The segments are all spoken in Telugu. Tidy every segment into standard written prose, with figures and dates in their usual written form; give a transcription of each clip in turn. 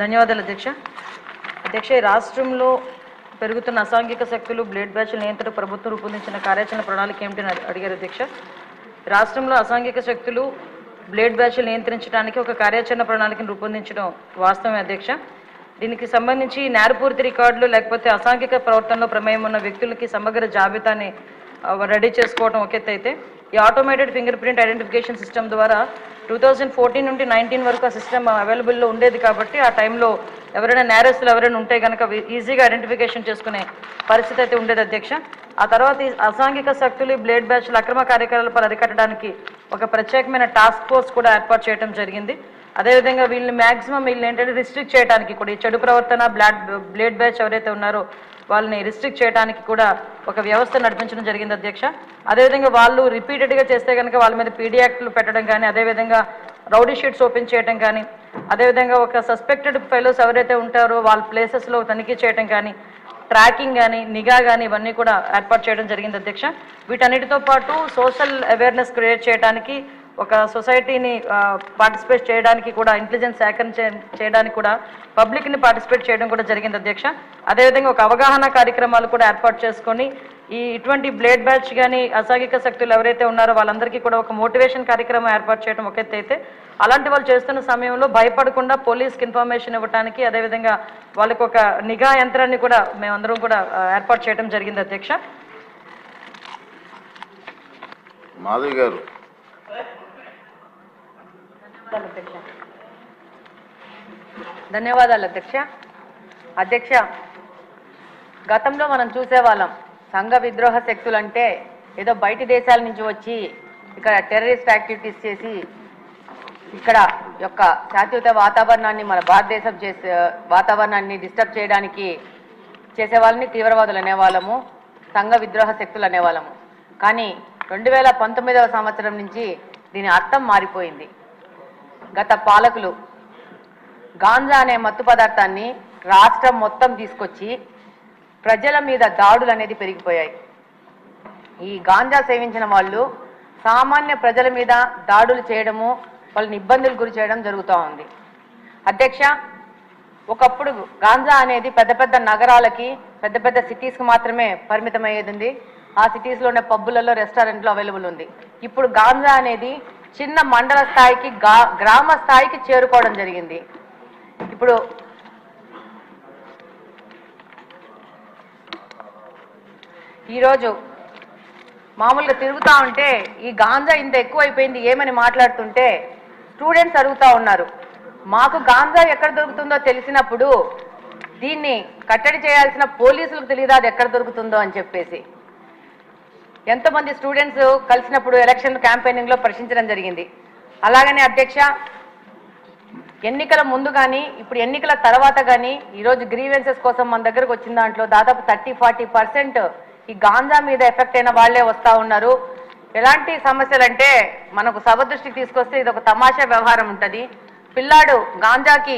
ధన్యవాదాలు అధ్యక్ష. అధ్యక్ష, ఈ రాష్ట్రంలో పెరుగుతున్న అసాంఘిక శక్తులు బ్లేడ్ బ్యాచ్ల నియంత్రణ ప్రభుత్వం రూపొందించిన కార్యాచరణ ప్రణాళిక ఏమిటని అడిగారు అధ్యక్ష. రాష్ట్రంలో అసాంఘిక శక్తులు బ్లేడ్ బ్యాచ్లు నియంత్రించడానికి ఒక కార్యాచరణ ప్రణాళికను రూపొందించడం వాస్తవమే అధ్యక్ష. దీనికి సంబంధించి నేరపూరిత రికార్డులు లేకపోతే అసాంఘిక ప్రవర్తనలో ప్రమేయం ఉన్న వ్యక్తులకి సమగ్ర జాబితాని రెడీ చేసుకోవడం ఒక ఎత్తు అయితే, ఈ automated finger print identification system ద్వారా 2014 నుండి 19 వరకు ఆ సిస్టమ్ అవైలబుల్లో ఉండేది కాబట్టి ఆ టైంలో ఎవరైనా నేరస్తులు ఎవరైనా ఉంటే కనుక ఈజీగా ఐడెంటిఫికేషన్ చేసుకునే పరిస్థితి అయితే ఉండేది అధ్యక్ష. ఆ తర్వాత ఈ అసాంఘిక శక్తులు బ్లేడ్ బ్యాచ్ల అక్రమ కార్యకలాపాలు అరికట్టడానికి ఒక ప్రత్యేకమైన టాస్క్ ఫోర్స్ కూడా ఏర్పాటు చేయడం జరిగింది. అదేవిధంగా వీళ్ళని మ్యాక్సిమం ఏంటంటే రిస్ట్రిక్ట్ చేయడానికి కూడా, ఈ చెడు ప్రవర్తన బ్లేడ్ బ్యాచ్ ఎవరైతే ఉన్నారో వాళ్ళని రిస్ట్రిక్ట్ చేయడానికి కూడా ఒక వ్యవస్థ నడిపించడం జరిగింది అధ్యక్ష. అదేవిధంగా వాళ్ళు రిపీటెడ్గా చేస్తే కనుక వాళ్ళ మీద పీడీ యాక్ట్లు పెట్టడం కానీ, అదేవిధంగా రౌడీ షీట్స్ ఓపెన్ చేయడం కానీ, అదేవిధంగా ఒక సస్పెక్టెడ్ ఫెలోస్ ఎవరైతే ఉంటారో వాళ్ళ ప్లేసెస్లో తనిఖీ చేయడం కానీ, ట్రాకింగ్ కానీ, నిఘా కానీ ఇవన్నీ కూడా ఏర్పాటు చేయడం జరిగింది అధ్యక్ష. వీటన్నిటితో పాటు సోషల్ అవేర్నెస్ క్రియేట్ చేయడానికి, ఒక సొసైటీని పార్టిసిపేట్ చేయడానికి కూడా, ఇంటెలిజెన్స్ సేకరణ చేయడానికి కూడా పబ్లిక్ని పార్టిసిపేట్ చేయడం కూడా జరిగింది అధ్యక్ష. అదేవిధంగా ఒక అవగాహన కార్యక్రమాలు కూడా ఏర్పాటు చేసుకొని ఇటువంటి బ్లేడ్ బ్యాచ్ కానీ అసాంఘిక శక్తులు ఎవరైతే ఉన్నారో వాళ్ళందరికీ కూడా ఒక మోటివేషన్ కార్యక్రమం ఏర్పాటు చేయడం ఒక ఎత్తు అయితే, అలాంటి వాళ్ళు చేస్తున్న సమయంలో భయపడకుండా పోలీస్కి ఇన్ఫర్మేషన్ ఇవ్వడానికి, అదేవిధంగా వాళ్ళకి ఒక నిఘా యంత్రాన్ని కూడా మేమందరం కూడా ఏర్పాటు చేయడం జరిగింది అధ్యక్ష. మాధవి గారు. ధన్యవాదాలు అధ్యక్ష. అధ్యక్ష, గతంలో మనం చూసేవాళ్ళం సంఘ విద్రోహ శక్తులు అంటే ఏదో బయటి దేశాల నుంచి వచ్చి ఇక్కడ టెర్రరిస్ట్ యాక్టివిటీస్ చేసి ఇక్కడ యొక్క శాశ్వత వాతావరణాన్ని, మన భారతదేశం వాతావరణాన్ని డిస్టర్బ్ చేయడానికి చేసే వాళ్ళని తీవ్రవాదులు అనేవాళ్ళము, సంఘ విద్రోహ శక్తులు అనేవాళ్ళము. కానీ 2019వ సంవత్సరం నుంచి దీని అర్థం మారిపోయింది. గత పాలకులు గాంజా అనే మత్తు పదార్థాన్ని రాష్ట్రం మొత్తం తీసుకొచ్చి ప్రజల మీద దాడులు అనేది పెరిగిపోయాయి. ఈ గాంజా సేవించిన వాళ్ళు సామాన్య ప్రజల మీద దాడులు చేయడము, వాళ్ళని ఇబ్బందులు గురి చేయడం జరుగుతూ ఉంది. అధ్యక్ష, ఒకప్పుడు గాంజా అనేది పెద్ద పెద్ద నగరాలకి, పెద్ద పెద్ద సిటీస్కి మాత్రమే పరిమితమయ్యేది ఉంది. ఆ సిటీస్లో ఉన్న పబ్బులలో, రెస్టారెంట్లో అవైలబుల్ ఉంది. ఇప్పుడు గాంజా అనేది చిన్న మండల స్థాయికి, గ్రామ స్థాయికి చేరుకోవడం జరిగింది. ఇప్పుడు ఈరోజు మామూలుగా తిరుగుతూ ఉంటే ఈ గాంజా ఇంత ఎక్కువైపోయింది ఏమని మాట్లాడుతుంటే స్టూడెంట్స్ అడుగుతూ ఉన్నారు, మాకు గాంజా ఎక్కడ దొరుకుతుందో తెలిసినప్పుడు దీన్ని కట్టడి చేయాల్సిన పోలీసులకు తెలియదు అది ఎక్కడ దొరుకుతుందో అని చెప్పేసి. ఎంతోమంది స్టూడెంట్స్ కలిసినప్పుడు ఎలక్షన్ క్యాంపెయినింగ్లో ప్రశ్నించడం జరిగింది. అలాగనే అధ్యక్ష, ఎన్నికల ముందు కానీ ఇప్పుడు ఎన్నికల తర్వాత కానీ ఈరోజు గ్రీవెన్సెస్ కోసం మన దగ్గరకు వచ్చిన దాంట్లో దాదాపు 30-40% ఈ గాంజా మీద ఎఫెక్ట్ అయిన వాళ్లే వస్తూ ఉన్నారు. ఎలాంటి సమస్యలు అంటే, మనకు సభ దృష్టికి తీసుకొస్తే ఇది ఒక తమాషా వ్యవహారం ఉంటుంది. పిల్లాడు గాంజాకి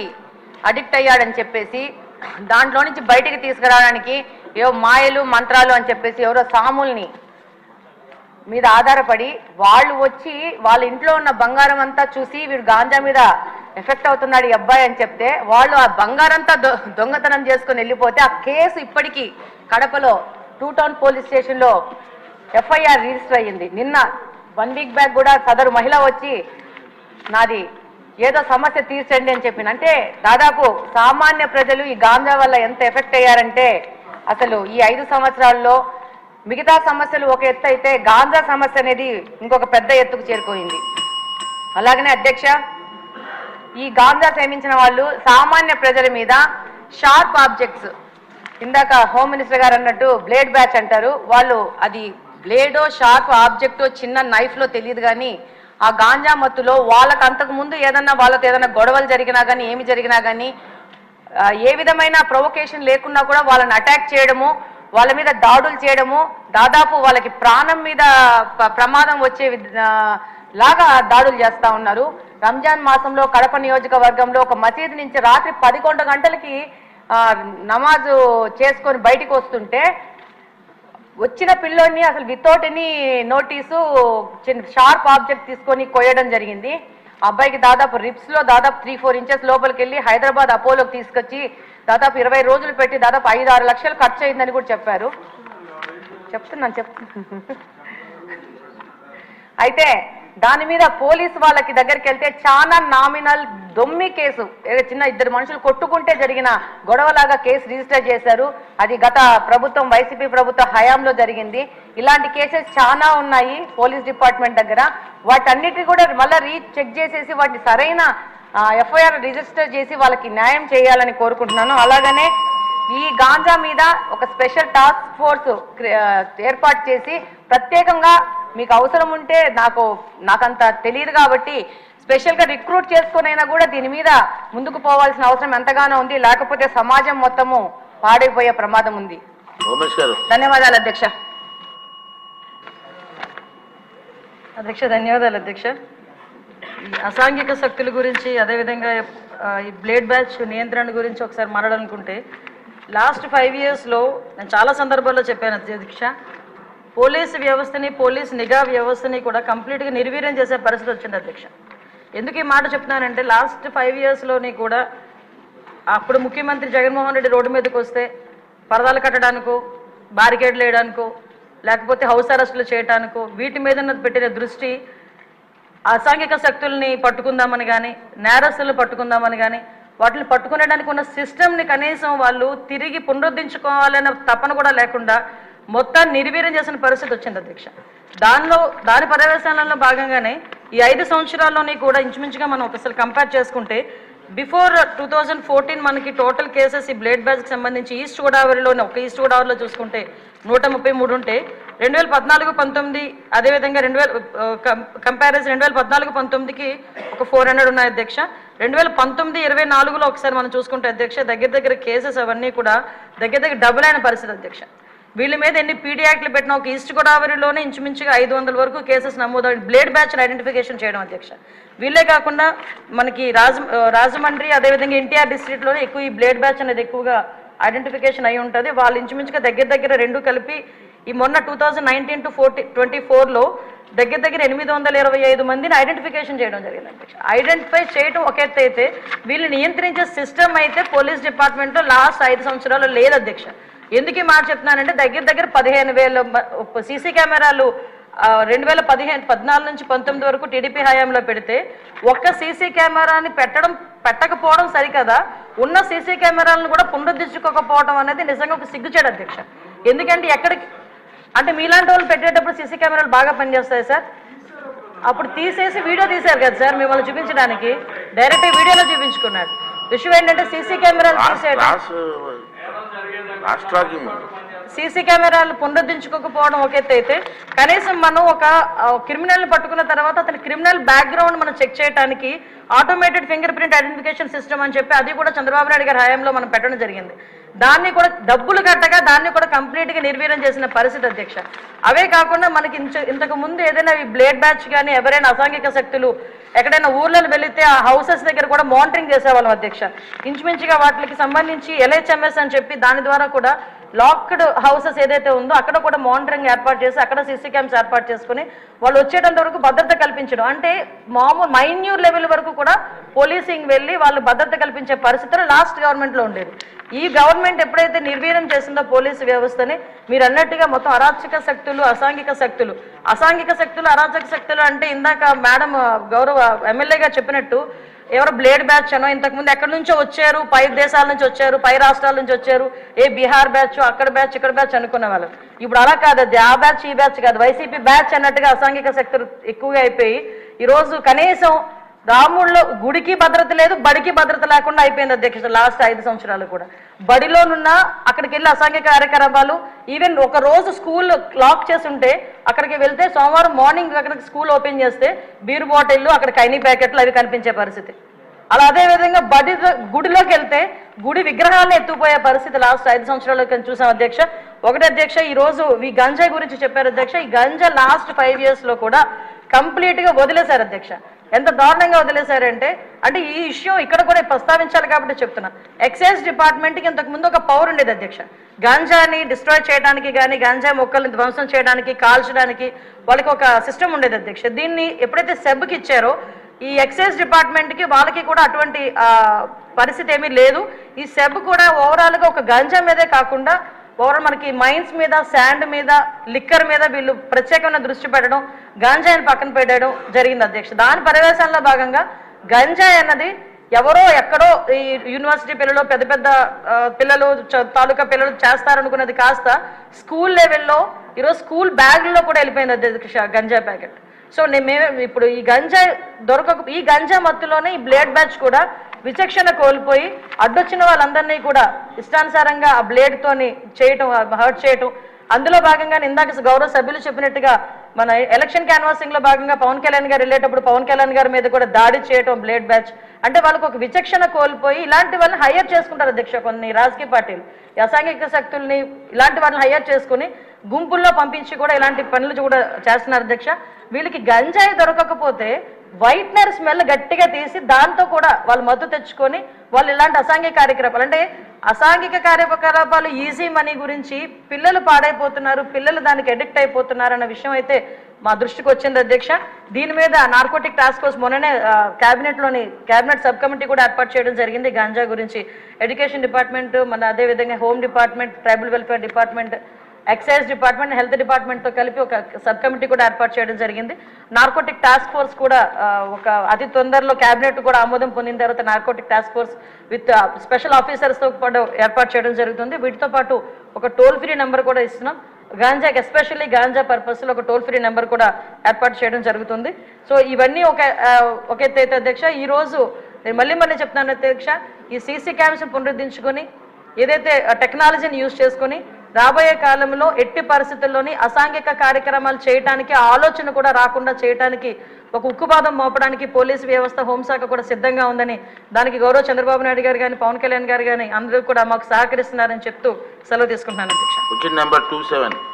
అడిక్ట్ అయ్యాడని చెప్పేసి దాంట్లో నుంచి బయటికి తీసుకురావడానికి ఏవో మాయలు మంత్రాలు అని చెప్పేసి ఎవరో సాముల్ని మీద ఆధారపడి వాళ్ళు వచ్చి వాళ్ళ ఇంట్లో ఉన్న బంగారం అంతా చూసి వీడు గాంజా మీద ఎఫెక్ట్ అవుతున్నాడు ఈ అబ్బాయి అని చెప్తే వాళ్ళు ఆ బంగారంతా దొంగతనం చేసుకుని వెళ్ళిపోతే ఆ కేసు ఇప్పటికీ కడపలో 2 టౌన్ పోలీస్ స్టేషన్లో ఎఫ్ఐఆర్ రిజిస్టర్ అయ్యింది. నిన్న 1 వీక్ బ్యాక్ కూడా సదరు మహిళ వచ్చి నాది ఏదో సమస్య తీర్చండి అని చెప్పింది. అంటే దాదాపు సామాన్య ప్రజలు ఈ గాంజా వల్ల ఎంత ఎఫెక్ట్ అయ్యారంటే, అసలు ఈ 5 సంవత్సరాల్లో మిగతా సమస్యలు ఒక ఎత్తు అయితే గాంజా సమస్య అనేది ఇంకొక పెద్ద ఎత్తుకు చేరుకోయింది. అలాగనే అధ్యక్ష, ఈ గాంజా సేవించిన వాళ్ళు సామాన్య ప్రజల మీద షార్ప్ ఆబ్జెక్ట్స్, ఇందాక హోమ్ మినిస్టర్ గారు అన్నట్టు బ్లేడ్ బ్యాచ్ అంటారు, వాళ్ళు అది బ్లేడో షార్ప్ ఆబ్జెక్టో చిన్న నైఫ్లో తెలియదు కానీ ఆ గాంజా మత్తులో వాళ్ళకు అంతకుముందు ఏదన్నా వాళ్ళతో ఏదైనా గొడవలు జరిగినా కానీ ఏమి జరిగినా కానీ ఏ విధమైన ప్రొవొకేషన్ లేకున్నా కూడా వాళ్ళని అటాక్ చేయడము, వాళ్ళ మీద దాడులు చేయడము, దాదాపు వాళ్ళకి ప్రాణం మీద ప్రమాదం వచ్చే లాగా దాడులు చేస్తూ ఉన్నారు. రంజాన్ మాసంలో కడప నియోజకవర్గంలో ఒక మసీదు నుంచి రాత్రి 11 గంటలకి నమాజు చేసుకొని బయటికి వస్తుంటే వచ్చిన పిల్లోడిని అసలు వితౌట్ ఎనీ నోటీసు చిన్న షార్ప్ ఆబ్జెక్ట్ తీసుకొని కొయ్యడం జరిగింది. అబ్బాయికి దాదాపు రిప్స్ లో దాదాపు 3-4 ఇంచెస్ లోపలికి వెళ్ళి హైదరాబాద్ అపోలోకి తీసుకొచ్చి దాదాపు 20 రోజులు పెట్టి దాదాపు 5-6 లక్షలు ఖర్చు అయిందని కూడా చెప్పారు. చెప్తున్నాను. అయితే దాని మీద పోలీసు వాళ్ళకి దగ్గరికి వెళ్తే చాలా నామినల్ దొమ్మి కేసు, చిన్న 2 మనుషులు కొట్టుకుంటే జరిగిన గొడవలాగా కేసు రిజిస్టర్ చేశారు. అది గత ప్రభుత్వం వైసీపీ ప్రభుత్వ హయాంలో జరిగింది. ఇలాంటి కేసెస్ చాలా ఉన్నాయి పోలీస్ డిపార్ట్మెంట్ దగ్గర. వాటన్నిటిని కూడా మళ్ళీ చెక్ చేసేసి వాటిని సరైన ఎఫ్ఐఆర్ రిజిస్టర్ చేసి వాళ్ళకి న్యాయం చేయాలని కోరుకుంటున్నాను. అలాగనే ఈ గాంజా మీద ఒక స్పెషల్ టాస్క్ ఫోర్స్ ఏర్పాటు చేసి ప్రత్యేకంగా మీకు అవసరం ఉంటే నాకంత తెలియదు కాబట్టి స్పెషల్గా రిక్రూట్ చేసుకునైనా కూడా దీని మీద ముందుకు పోవాల్సిన అవసరం ఎంతగానో ఉంది. లేకపోతే సమాజం మొత్తము పాడైపోయే ప్రమాదం ఉంది. ధన్యవాదాలు అధ్యక్ష. ధన్యవాదాలు అధ్యక్ష. ఈ అసాంఘిక శక్తుల గురించి అదేవిధంగా ఈ బ్లేడ్ బ్యాచ్ నియంత్రణ గురించి ఒకసారి మాట్లాడాలనుకుంటే లాస్ట్ 5 yearsలో నేను చాలా సందర్భాల్లో చెప్పాను అధ్యక్ష, పోలీసు వ్యవస్థని పోలీస్ నిఘా వ్యవస్థని కూడా కంప్లీట్గా నిర్వీర్యం చేసే పరిస్థితి వచ్చింది అధ్యక్ష. ఎందుకు ఈ మాట చెప్తున్నానంటే లాస్ట్ 5 yearsలోని కూడా అప్పుడు ముఖ్యమంత్రి జగన్మోహన్ రెడ్డి రోడ్డు మీదకి వస్తే పరదాలు కట్టడానికో బారికేడ్లు వేయడానికో లేకపోతే హౌస్ అరెస్టులు చేయడానికో వీటి మీద పెట్టిన దృష్టి అసాంఘిక శక్తుల్ని పట్టుకుందామని కానీ నేరస్తులను పట్టుకుందామని కానీ వాటిని పట్టుకునేడానికి ఉన్న సిస్టమ్ని కనీసం వాళ్ళు తిరిగి పునరుద్ధరించుకోవాలనే తపన కూడా లేకుండా మొత్తాన్ని నిర్వీర్యం చేసిన పరిస్థితి వచ్చింది అధ్యక్ష. దాని పర్యవేక్షణలో భాగంగానే ఈ 5 సంవత్సరాల్లోని కూడా ఇంచుమించుగా మనం ఒకసారి కంపేర్ చేసుకుంటే బిఫోర్ 2014 మనకి టోటల్ కేసెస్ ఈ బ్లేడ్ బ్యాచ్కి సంబంధించి ఈస్ట్ గోదావరిలోనే ఒక ఈస్ట్ గోదావరిలో చూసుకుంటే 133 ఉంటే 2014-19 అదేవిధంగా 2014-19కి ఒక 400 ఉన్నాయి అధ్యక్ష. 2019-24లో ఒకసారి మనం చూసుకుంటే అధ్యక్ష దగ్గర కేసెస్ అవన్నీ కూడా దగ్గర డబుల్ అయిన పరిస్థితి అధ్యక్ష. వీళ్ళ మీద ఎన్ని పీడీ యాక్ట్లు పెట్టినా ఒక ఈస్ట్ గోదావరిలోనే ఇంచుమించుగా 500 వరకు కేసెస్ నమోదవుతాయి బ్లేడ్ బ్యాచ్ని ఐడెంటిఫికేషన్ చేయడం అధ్యక్ష. వీళ్ళే కాకుండా మనకి రాజమండ్రి అదేవిధంగా ఎన్టీఆర్ డిస్ట్రిక్ట్లోనే ఎక్కువ ఈ బ్లేడ్ బ్యాచ్ అనేది ఎక్కువగా ఐడెంటిఫికేషన్ అయి ఉంటుంది. వాళ్ళు ఇంచుమించుగా దగ్గర 2 కలిపి ఈ మొన్న 2019-24లో దగ్గర 825 మందిని ఐడెంటిఫికేషన్ చేయడం జరిగింది అధ్యక్ష. ఐడెంటిఫై చేయడం ఒక ఎత్తు అయితే వీళ్ళు నియంత్రించే సిస్టమ్ అయితే పోలీస్ డిపార్ట్మెంట్లో లాస్ట్ 5 సంవత్సరాలు లేదు అధ్యక్ష. ఎందుకు ఈ మాట చెప్తున్నానంటే దగ్గర 15,000 సీసీ కెమెరాలు 2014 నుంచి 19 వరకు టీడీపీ హయాంలో పెడితే ఒక్క సీసీ కెమెరాని పెట్టకపోవడం సరికదా ఉన్న సీసీ కెమెరాలను కూడా పునరుద్ధరించుకోకపోవడం అనేది నిజంగా ఒక సిగ్గుచేడు అధ్యక్ష. ఎందుకంటే అంటే మీలాంటి వాళ్ళు పెట్టేటప్పుడు సీసీ కెమెరాలు బాగా పనిచేస్తాయి సార్. అప్పుడు తీసేసి వీడియో తీశారు కదా సార్ మిమ్మల్ని చూపించడానికి, డైరెక్ట్ వీడియోలో చూపించుకున్నాడు. విషయం ఏంటంటే సీసీ కెమెరాలు తీసేయడం సీసీ కెమెరాలు పునరుద్ధరించుకోకపోవడం ఒక ఎత్తు అయితే కనీసం మనం ఒక క్రిమినల్ని పట్టుకున్న తర్వాత అతని క్రిమినల్ బ్యాక్గ్రౌండ్ మనం చెక్ చేయడానికి automated finger print identification system అని చెప్పి అది కూడా చంద్రబాబు నాయుడు గారి హయాంలో మనం పెట్టడం జరిగింది. దాన్ని కూడా డబ్బులు కట్టగా దాన్ని కూడా కంప్లీట్గా నిర్వీర్యం చేసిన పరిస్థితి అధ్యక్ష. అవే కాకుండా మనకి ఇంతకు ముందు ఏదైనా ఈ బ్లేడ్ బ్యాచ్ కానీ ఎవరైనా అసాంఘిక శక్తులు ఎక్కడైనా ఊర్లను వెళితే ఆ హౌసెస్ దగ్గర కూడా మానిటరింగ్ చేసేవాళ్ళం అధ్యక్ష. ఇంచుమించుగా వాటికి సంబంధించి LHMS అని చెప్పి దాని ద్వారా కూడా లాక్డ్ హౌసెస్ ఏదైతే ఉందో అక్కడ కూడా మానిటరింగ్ ఏర్పాటు చేసి అక్కడ సీసీ క్యామ్స్ ఏర్పాటు చేసుకుని వాళ్ళు వచ్చేటంత వరకు భద్రత కల్పించడం, అంటే మామూలు మైన్యూర్ లెవెల్ వరకు కూడా పోలీసింగ్ వెళ్ళి వాళ్ళు భద్రత కల్పించే పరిస్థితులు లాస్ట్ గవర్నమెంట్లో ఉండేది. ఈ గవర్నమెంట్ ఎప్పుడైతే నిర్వీర్యం చేసిందో పోలీసు వ్యవస్థని మీరు అన్నట్టుగా మొత్తం అరాచక శక్తులు అసాంఘిక శక్తులు అరాచక శక్తులు అంటే ఇందాక మేడం గౌరవ ఎమ్మెల్యేగా చెప్పినట్టు ఎవరో బ్లేడ్ బ్యాచ్ అనో ఇంతకుముందు ఎక్కడి నుంచో వచ్చారు, పై దేశాల నుంచి వచ్చారు, పై రాష్ట్రాల నుంచి వచ్చారు, బీహార్ బ్యాచ్ అక్కడ బ్యాచ్ ఇక్కడ బ్యాచ్ అనుకునే వాళ్ళు. ఇప్పుడు అలా కాదు, అది ఆ బ్యాచ్ ఈ బ్యాచ్ కాదు, వైసీపీ బ్యాచ్ అన్నట్టుగా అసాంఘిక శక్తులు ఎక్కువగా అయిపోయి ఈరోజు కనీసం రాముళ్ళో గుడికి భద్రత లేదు, బడికి భద్రత లేకుండా అయిపోయింది అధ్యక్ష. లాస్ట్ 5 సంవత్సరాలు కూడా బడిలోనున్న అక్కడికి వెళ్ళి అసాంఘిక కార్యకలాపాలు, ఈవెన్ ఒక రోజు స్కూల్ లాక్ చేసి ఉంటే అక్కడికి వెళ్తే సోమవారం మార్నింగ్ అక్కడికి స్కూల్ ఓపెన్ చేస్తే బీరు బాటిళ్ళు అక్కడ కైనీ ప్యాకెట్లు అవి కనిపించే పరిస్థితి. అలా అదేవిధంగా గుడిలోకి వెళ్తే గుడి విగ్రహాలను ఎత్తుపోయే పరిస్థితి లాస్ట్ 5 సంవత్సరాలు చూసాం అధ్యక్ష. ఒకటి అధ్యక్ష, ఈరోజు ఈ గంజాయి గురించి చెప్పారు అధ్యక్ష. ఈ గంజా లాస్ట్ 5 yearsలో కూడా కంప్లీట్గా వదిలేశారు అధ్యక్ష. ఎంత దారుణంగా వదిలేశారంటే ఈ విషయం ఇక్కడ కూడా ప్రస్తావించాలి కాబట్టి చెప్తున్నా. ఎక్సైజ్ డిపార్ట్మెంట్కి ఇంతకుముందు ఒక పవర్ ఉండేది అధ్యక్ష, గాంజాని డిస్ట్రాయ్ చేయడానికి కానీ గాంజా మొక్కల్ని ధ్వంసం చేయడానికి కాల్చడానికి వాళ్ళకి ఒక సిస్టమ్ ఉండేది అధ్యక్ష. దీన్ని ఎప్పుడైతే సెబ్కి ఇచ్చారో ఈ ఎక్సైజ్ డిపార్ట్మెంట్కి వాళ్ళకి కూడా అటువంటి పరిస్థితి ఏమీ లేదు. ఈ సెబ్ కూడా ఓవరాల్గా ఒక గంజా మీదే కాకుండా ఓవరాల్ మనకి మైన్స్ మీద, శాండ్ మీద, లిక్కర్ మీద వీళ్ళు ప్రత్యేకమైన దృష్టి పెట్టడం, గంజాయిని పక్కన పెట్టడం జరిగింది అధ్యక్ష. దాని పర్యవేక్షణలో భాగంగా గంజాయి అన్నది ఎవరో ఎక్కడో ఈ యూనివర్సిటీ పిల్లలు, పెద్ద పెద్ద పిల్లలు, తాలూకా పిల్లలు చేస్తారనుకున్నది కాస్త స్కూల్ లెవెల్లో ఈరోజు స్కూల్ బ్యాగ్లో కూడా వెళ్ళిపోయింది అధ్యక్ష గంజాయి ప్యాకెట్. సో మేము ఇప్పుడు ఈ గంజాయి ఈ గంజాయి మత్తులోనే ఈ బ్లేడ్ బ్యాచ్ కూడా విచక్షణ కోల్పోయి అడ్డొచ్చిన వాళ్ళందరినీ కూడా ఇష్టానుసారంగా ఆ బ్లేడ్తోని చేయటం, హర్ట్ చేయటం. అందులో భాగంగా ఇందాక గౌరవ సభ్యులు చెప్పినట్టుగా మన ఎలక్షన్ క్యాన్వాసింగ్ లో భాగంగా పవన్ కళ్యాణ్ గారు వెళ్ళేటప్పుడు పవన్ కళ్యాణ్ గారి మీద కూడా దాడి చేయటం బ్లేడ్ బ్యాచ్. అంటే వాళ్ళకు ఒక విచక్షణ కోల్పోయి ఇలాంటి వాళ్ళని హైయర్ చేసుకుంటారు అధ్యక్ష. కొన్ని రాజకీయ పార్టీలు ఈ అసాంఘిక శక్తుల్ని ఇలాంటి వాళ్ళని హైయర్ చేసుకుని గుంపుల్లో పంపించి కూడా ఇలాంటి పనులు కూడా చేస్తున్నారు అధ్యక్ష. వీళ్ళకి గంజాయి దొరకకపోతే వైట్నర్ స్మెల్ గట్టిగా తీసి దాంతో కూడా వాళ్ళు మత్తు తెచ్చుకొని వాళ్ళు ఇలాంటి అసాంఘిక కార్యకలాపాలు, అంటే అసాంఘిక కార్యకలాపాలు ఈజీ మనీ గురించి పిల్లలు పాడైపోతున్నారు, పిల్లలు దానికి అడిక్ట్ అయిపోతున్నారు అన్న విషయం అయితే మా దృష్టికి వచ్చింది అధ్యక్ష. దీని మీద నార్కోటిక్ టాస్క్ ఫోర్స్ మొన్ననే క్యాబినెట్ సబ్ కమిటీ కూడా ఏర్పాటు చేయడం జరిగింది. గాంజా గురించి ఎడ్యుకేషన్ డిపార్ట్మెంట్, మన అదేవిధంగా home department, tribal welfare department, excise department, health డిపార్ట్మెంట్తో కలిపి ఒక సబ్ కమిటీ కూడా ఏర్పాటు చేయడం జరిగింది. నార్కోటిక్ టాస్క్ ఫోర్స్ కూడా ఒక అతి తొందరలో క్యాబినెట్ కూడా ఆమోదం పొందిన తర్వాత narcotic task force with special ఆఫీసర్స్తో కూడా ఏర్పాటు చేయడం జరుగుతుంది. వీటితో పాటు ఒక టోల్ ఫ్రీ నెంబర్ కూడా ఇస్తున్నాం. గాంజాకి ఎస్పెషల్లీ గాంజా పర్పస్లో ఒక టోల్ ఫ్రీ నెంబర్ కూడా ఏర్పాటు చేయడం జరుగుతుంది. సో ఇవన్నీ ఒక ఎత్తు అయితే అధ్యక్ష. ఈరోజు నేను మళ్ళీ చెప్తున్నాను అధ్యక్ష, ఈ సీసీ క్యామ్స్ పునరుద్ధరించుకొని ఏదైతే టెక్నాలజీని యూజ్ చేసుకొని రాబోయే కాలంలో ఎట్టి పరిస్థితుల్లోని అసాంఘిక కార్యక్రమాలు చేయడానికి ఆలోచన కూడా రాకుండా చేయడానికి ఒక ఉక్కుపాదం మోపడానికి పోలీసు వ్యవస్థ, హోంశాఖ కూడా సిద్ధంగా ఉందని, దానికి గౌరవ చంద్రబాబు నాయుడు గారు కానీ పవన్ కళ్యాణ్ గారు కానీ అందరూ కూడా మాకు సహకరిస్తున్నారని చెప్తూ సెలవు తీసుకుంటున్నాను అధ్యక్ష. Question number 27